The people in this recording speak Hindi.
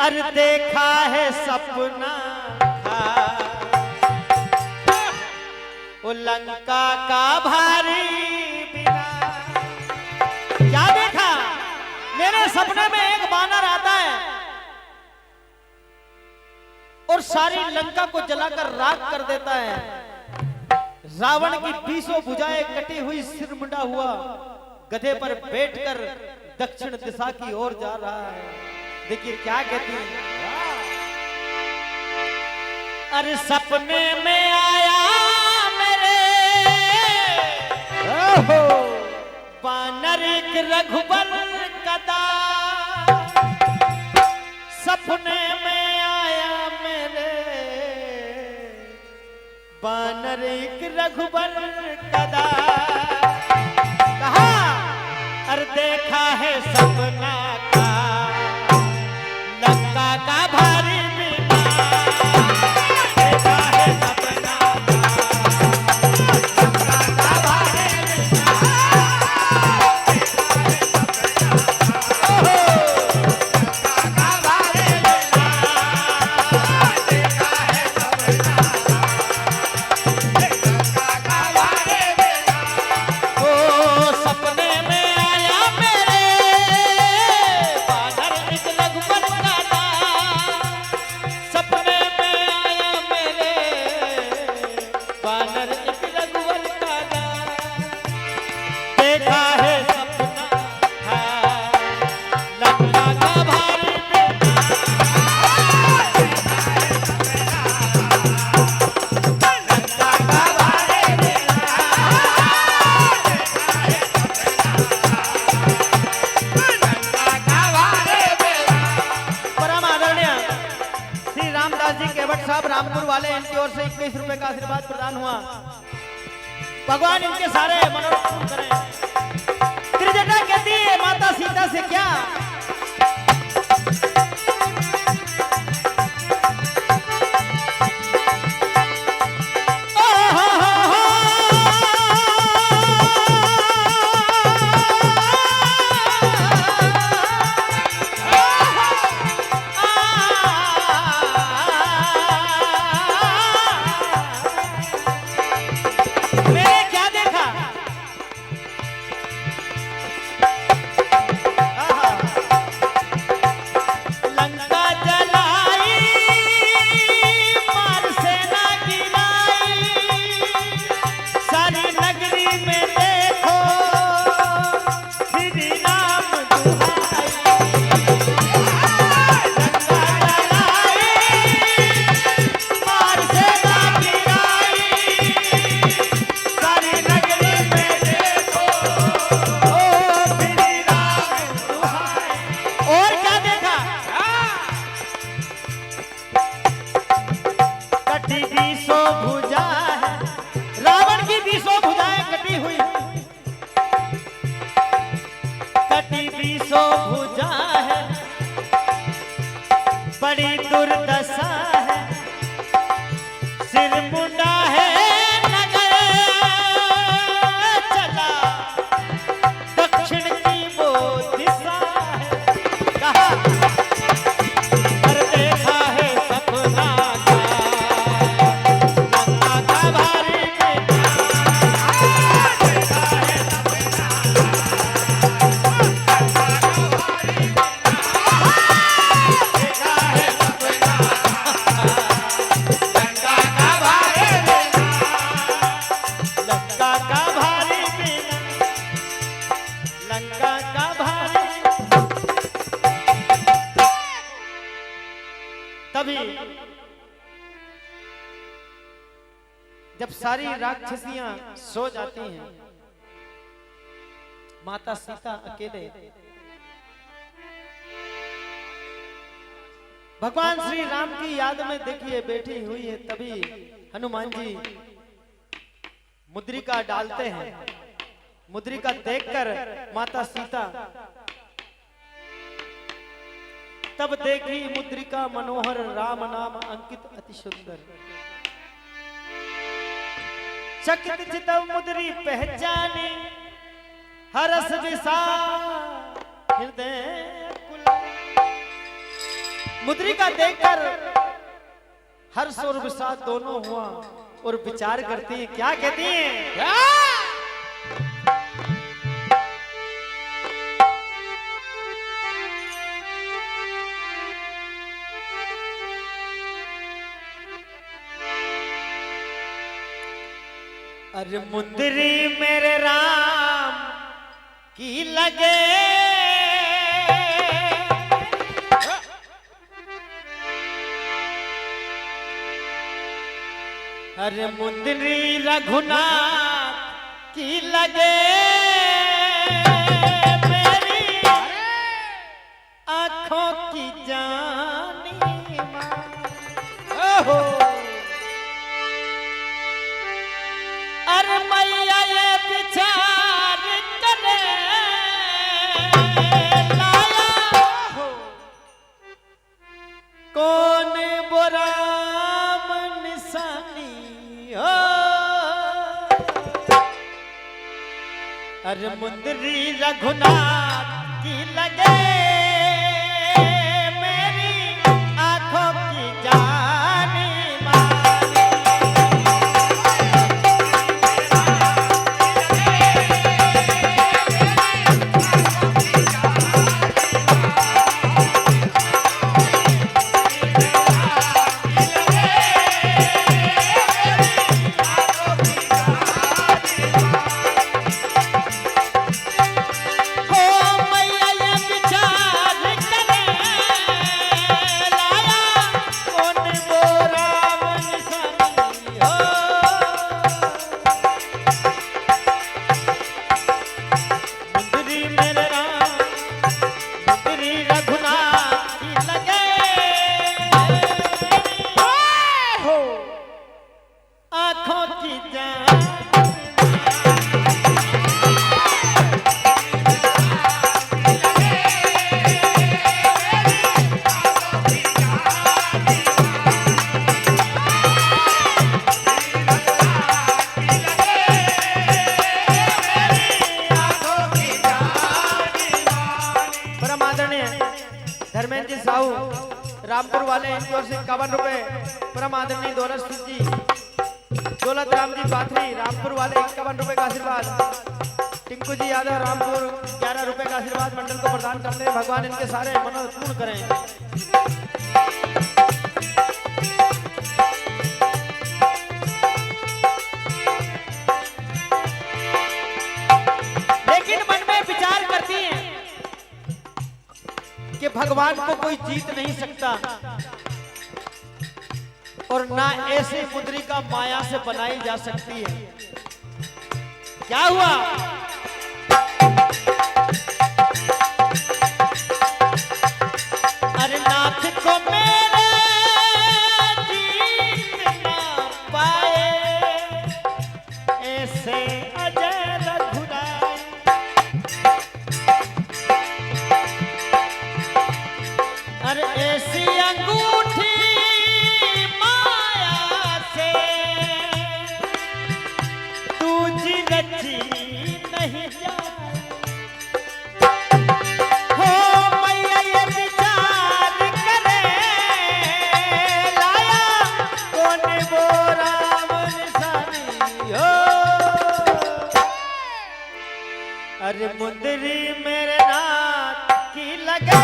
अरे देखा है सपना था वो लंका का भारी बिना। क्या देखा? मेरे सपने में एक बानर आता है और सारी लंका को जलाकर राख कर देता है। रावण की 20 भुजाएं कटी हुई, सिर मुंडा हुआ, गधे पर बैठकर दक्षिण दिशा की ओर जा रहा है। देखिए क्या कहती है। अरे सपने में आया मेरे बानर एक रघुबर कदा। सपने में आया मेरे बानर एक रघुबर कदा। कहा? अरे देखा है सपना का लंका का भारी बिना। देखा है सपना का लंका का भारी बिना। लंका का भारी बिना। देखा है सपना लंका का भारी बिना। ओ सपने में आया मेरे बानर एक रघुबर कदा। सपने में आया मेरे बानर एक रघुबर कदा। देखा है सपना था लंका का भारी बिना। लंका का भारी बिना। परम आदरणीय श्री रामदास जी केवट साहब रामपुर वाले, इनकी ओर से 21 रुपए का आशीर्वाद प्रदान हुआ। भगवान इनके सारे मनोरथ पूर्ण करें। त्रिजटा कहती है माता सीता से क्या? मैंने क्या देखा? लंका जलाई, मार सेना गिराई, सारी नगरी में देखो श्री राम दुहाई। लंका जलाई, मार सेना गिराई, सारी नगरी में देखो श्री राम दुहाई। और क्या देखा? कटी 20 भुजा है, रावण की 20 भुजाएं कटी हुई। कटी 20 भुजा है, बड़ी दुर्दशा है, सिर मुंडा है, नगर चला दक्षिण की वो दिशा है। कहा? अरे देखा है सपना का लंका का भारी बिना। देखा है सपना लंका का भारी बिना। देखा है सपना लंका का भारी बिना। लंका का भारी बिना। लंका का भारी। तभी जब सारी राक्षसियां सो जाती हैं, माता सीता अकेले भगवान श्री राम की याद में देखिए बैठी हुई है। तभी हनुमान जी मुद्रिका डालते हैं। मुद्रिका देखकर माता सीता तब देखी मुद्रिका मनोहर, राम नाम अंकित अति सुंदर। चकित चितव मुद्री पहचानी, हरस विसा हृदय कुल। मुद्रिका देखकर हर्ष और विषाद दोनों हुआ और विचार करती है। क्या कहती है? क्या? अरे मुंदरी मेरे राम की लगे, अरे मुंदरी रघुनाथ की लगे, मेरी आंखों की जानी मां। अरे मैया ये विचार करे लाया, कौन बुरा निशानी हो। अरे मुंदरी रघुनाथ की लगे, मेरी आंखों की जानी धर्मेंद्र जी साहू रामपुर वाले, इनकी ओर से 51 रुपए। परम आदरणीय दौलत सिंह जी, दौलत राम जी पाथरी रामपुर वाले 51 रुपए का आशीर्वाद। टिंकू जी यादव रामपुर 11 रुपए का आशीर्वाद मंडल को प्रदान करते हैं। भगवान इनके सारे मनोरथ पूर्ण करें। लेकिन मन में विचार करती हैं कि भगवान को कोई जीत नहीं सकता और ना ऐसी मुद्रिका माया से बनाई जा सकती है। क्या हुआ? अरे नाथ को मेरे जीत ना पाए, ऐसे अजय रघुराई। अरे ऐसी अंगूठी माया से तुझी रची नहीं जाए। हो मैया ये विचार करे लाया, कौन वो राम निशानी हो। अरे मुंदरी मेरे नाथ की लगे,